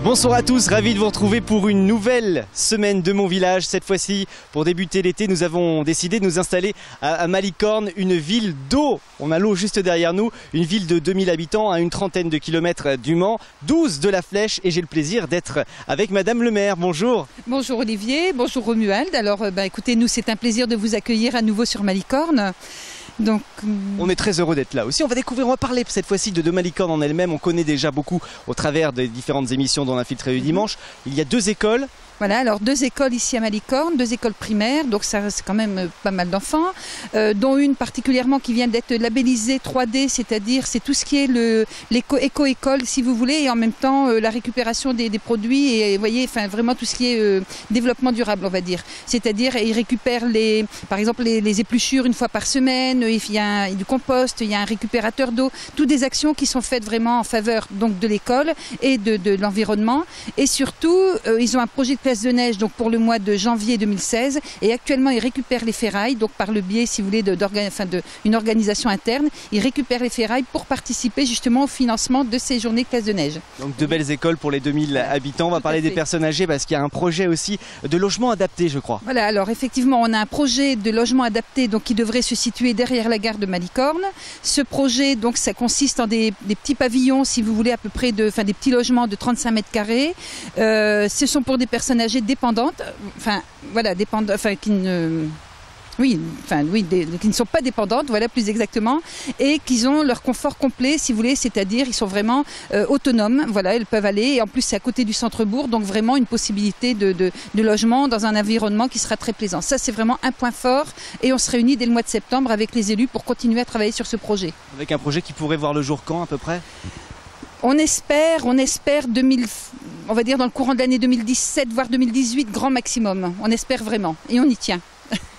Bonsoir à tous, ravi de vous retrouver pour une nouvelle semaine de mon village. Cette fois-ci, pour débuter l'été, nous avons décidé de nous installer à Malicorne, une ville d'eau. On a l'eau juste derrière nous, une ville de 2000 habitants à une trentaine de kilomètres du Mans, 12 de la Flèche, et j'ai le plaisir d'être avec Madame le maire. Bonjour. Bonjour Olivier, bonjour Romuald. Alors écoutez, nous c'est un plaisir de vous accueillir à nouveau sur Malicorne. Donc, on est très heureux d'être là aussi. On va parler cette fois-ci de Malicorne en elle-même. On connaît déjà beaucoup au travers des différentes émissions dont on a filtré le dimanche. Il y a 2 écoles. Voilà, alors 2 écoles ici à Malicorne, 2 écoles primaires, donc ça c'est quand même pas mal d'enfants, dont une particulièrement qui vient d'être labellisée 3D, c'est-à-dire c'est tout ce qui est l'éco-école si vous voulez, et en même temps la récupération des produits, et vous voyez, enfin vraiment tout ce qui est développement durable on va dire. C'est-à-dire ils récupèrent par exemple les épluchures une fois par semaine, il y a du compost, il y a un récupérateur d'eau, toutes des actions qui sont faites vraiment en faveur donc de l'école et de l'environnement, et surtout ils ont un projet de place de neige donc pour le mois de janvier 2016, et actuellement ils récupèrent les ferrailles donc par le biais si vous voulez d'une organisation interne, ils récupèrent les ferrailles pour participer justement au financement de ces journées de place de neige. Donc de belles écoles pour les 2000 habitants. On va parler des personnes âgées parce qu'il y a un projet aussi de logement adapté je crois. Voilà, alors effectivement on a un projet de logement adapté donc qui devrait se situer derrière la gare de Malicorne. Ce projet donc ça consiste en des petits pavillons si vous voulez à peu près des petits logements de 35 mètres carrés. Ce sont pour des personnes âgées dépendantes, qui ne sont pas dépendantes, voilà plus exactement, et qui ont leur confort complet, si vous voulez, c'est-à-dire ils sont vraiment autonomes, voilà, ils peuvent aller, et en plus c'est à côté du centre-bourg, donc vraiment une possibilité de logement dans un environnement qui sera très plaisant. Ça c'est vraiment un point fort, et on se réunit dès le mois de septembre avec les élus pour continuer à travailler sur ce projet. Avec un projet qui pourrait voir le jour quand à peu près ? On espère on va dire dans le courant de l'année 2017, voire 2018, grand maximum. On espère vraiment, et on y tient.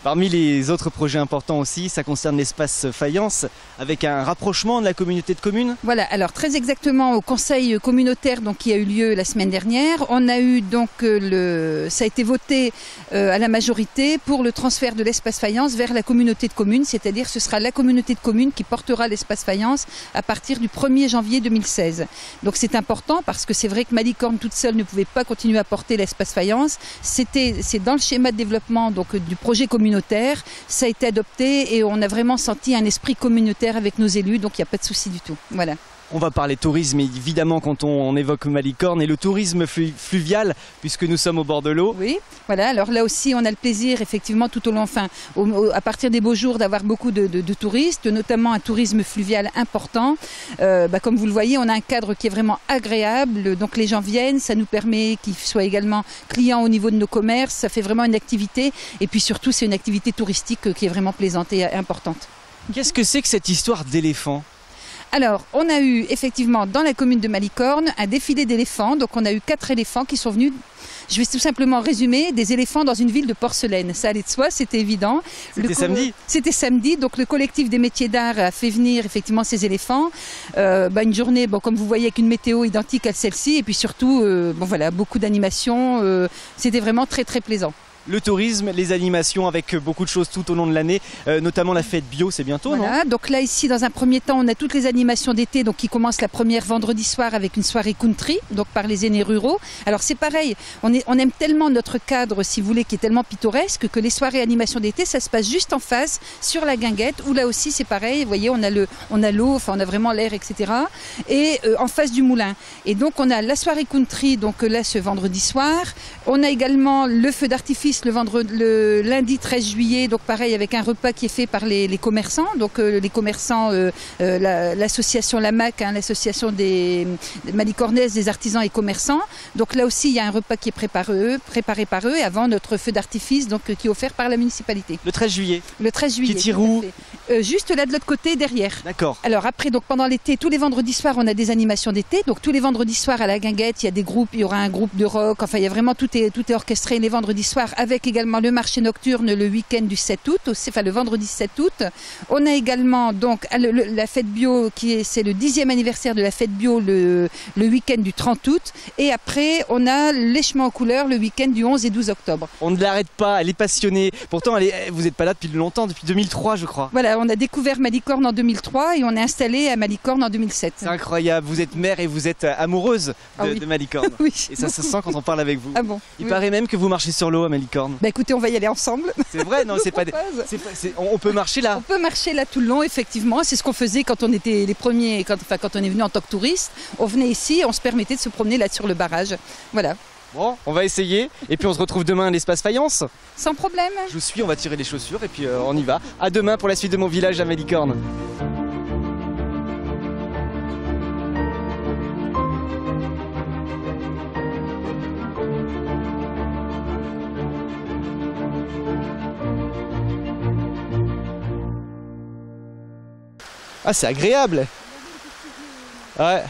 Parmi les autres projets importants aussi, ça concerne l'espace faïence, avec un rapprochement de la communauté de communes. Voilà, alors très exactement au conseil communautaire donc, qui a eu lieu la semaine dernière, on a eu donc ça a été voté à la majorité pour le transfert de l'espace faïence vers la communauté de communes, c'est-à-dire ce sera la communauté de communes qui portera l'espace faïence à partir du 1er janvier 2016. Donc c'est important parce que c'est vrai que Malicorne toute seule ne pouvait pas continuer à porter l'espace faïence. C'est dans le schéma de développement donc, du projet communautaire, ça a été adopté et on a vraiment senti un esprit communautaire avec nos élus, donc il n'y a pas de souci du tout. Voilà. On va parler tourisme évidemment quand on évoque Malicorne et le tourisme fluvial puisque nous sommes au bord de l'eau. Oui, voilà, alors là aussi on a le plaisir effectivement tout au long, à partir des beaux jours d'avoir beaucoup de touristes, notamment un tourisme fluvial important. Comme vous le voyez, on a un cadre qui est vraiment agréable, donc les gens viennent, ça nous permet qu'ils soient également clients au niveau de nos commerces, ça fait vraiment une activité et puis surtout c'est une activité touristique qui est vraiment plaisante et importante. Qu'est-ce que c'est que cette histoire d'éléphant ? Alors, on a eu effectivement dans la commune de Malicorne un défilé d'éléphants. Donc, on a eu 4 éléphants qui sont venus. Je vais tout simplement résumer, des éléphants dans une ville de porcelaine. Ça allait de soi, c'était évident. C'était samedi ? C'était samedi, donc le collectif des métiers d'art a fait venir effectivement ces éléphants. Une journée, comme vous voyez, avec une météo identique à celle-ci. Et puis surtout, beaucoup d'animations. C'était vraiment très très plaisant. Le tourisme, les animations avec beaucoup de choses tout au long de l'année, notamment la fête bio, c'est bientôt, voilà, non ? Donc là ici dans un premier temps on a toutes les animations d'été donc qui commencent la première vendredi soir avec une soirée country donc par les aînés ruraux. Alors c'est pareil, on aime tellement notre cadre si vous voulez qui est tellement pittoresque que les soirées animations d'été ça se passe juste en face sur la guinguette où là aussi c'est pareil, vous voyez on a l'eau, on a vraiment l'air etc. Et en face du moulin. Et donc on a la soirée country donc là ce vendredi soir. On a également le feu d'artifice le lundi 13 juillet, donc pareil avec un repas qui est fait par les commerçants, donc les commerçants, l'association LAMAC, l'association des Malicornaises des artisans et commerçants. Donc là aussi il y a un repas qui est préparé par eux avant notre feu d'artifice donc qui est offert par la municipalité. Le 13 juillet. Le 13 juillet. Qui tire où ? Juste là de l'autre côté derrière. D'accord. Alors après donc pendant l'été, tous les vendredis soirs on a des animations d'été, donc tous les vendredis soirs à la guinguette il y a des groupes, il y aura un groupe de rock, enfin il y a vraiment tout est orchestré les vendredis soirs avec également le marché nocturne le week-end du 7 août, le vendredi 7 août. On a également donc la fête bio c'est le 10e anniversaire de la fête bio le week-end du 30 août. Et après on a l'échement aux couleurs le week-end du 11 et 12 octobre. On ne l'arrête pas, elle est passionnée. Pourtant vous n'êtes pas là depuis longtemps, depuis 2003 je crois. Voilà, On a découvert Malicorne en 2003 et on est installé à Malicorne en 2007. C'est incroyable, vous êtes mère et vous êtes amoureuse de Malicorne. Oui. Et ça se sent quand on parle avec vous. Ah bon? Il paraît même que vous marchez sur l'eau à Malicorne. Bah écoutez, on va y aller ensemble. C'est vrai, non, c'est pas, on peut marcher là. On peut marcher là tout le long, effectivement. C'est ce qu'on faisait quand on était les premiers, quand on est venu en tant que touriste. On venait ici et on se permettait de se promener là sur le barrage. Voilà. Bon, on va essayer et puis on se retrouve demain à l'espace Faïence. Sans problème. Je vous suis, on va tirer les chaussures et puis on y va. À demain pour la suite de mon village à Malicorne. Ah, c'est agréable. Ouais.